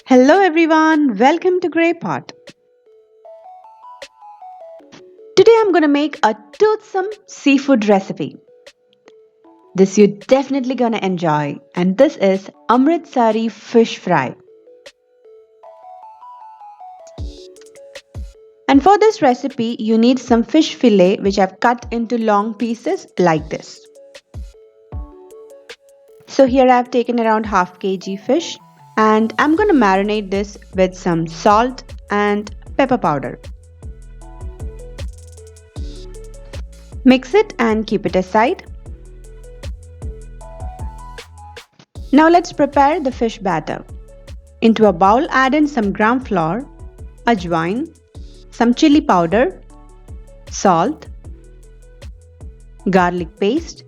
Hello everyone, welcome to Grey Pot. Today I'm going to make a toothsome seafood recipe. This you're definitely going to enjoy, and this is Amritsari Fish Fry. And for this recipe you need some fish fillet which I've cut into long pieces like this. So here I've taken around half kg fish and I'm going to marinate this with some salt and pepper powder. Mix it and keep it aside. Now let's prepare the fish batter. Into a bowl add in some gram flour, ajwain, some chili powder, salt, garlic paste,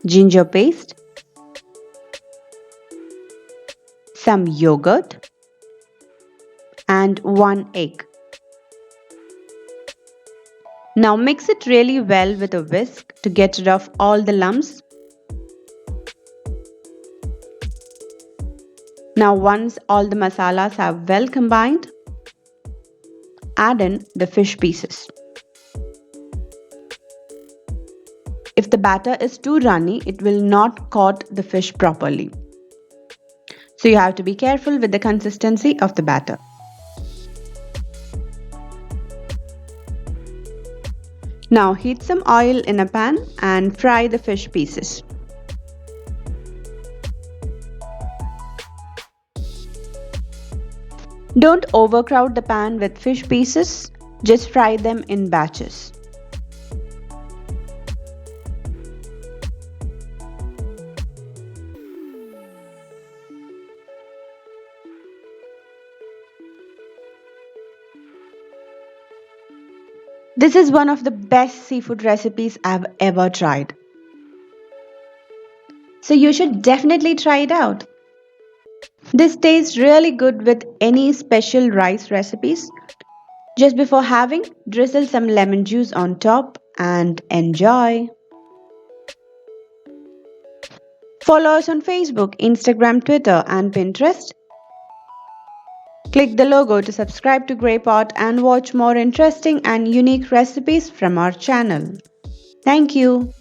ginger paste, some yogurt and 1 egg. Now mix it really well with a whisk to get rid of all the lumps. Now once all the masalas have well combined, add in the fish pieces. If the batter is too runny, it will not coat the fish properly. So you have to be careful with the consistency of the batter. Now heat some oil in a pan and fry the fish pieces. Don't overcrowd the pan with fish pieces, just fry them in batches. This is one of the best seafood recipes I've ever tried. So you should definitely try it out. This tastes really good with any special rice recipes. Just before having, drizzle some lemon juice on top and enjoy. Follow us on Facebook, Instagram, Twitter and Pinterest. Click the logo to subscribe to Grey Pot and watch more interesting and unique recipes from our channel. Thank you.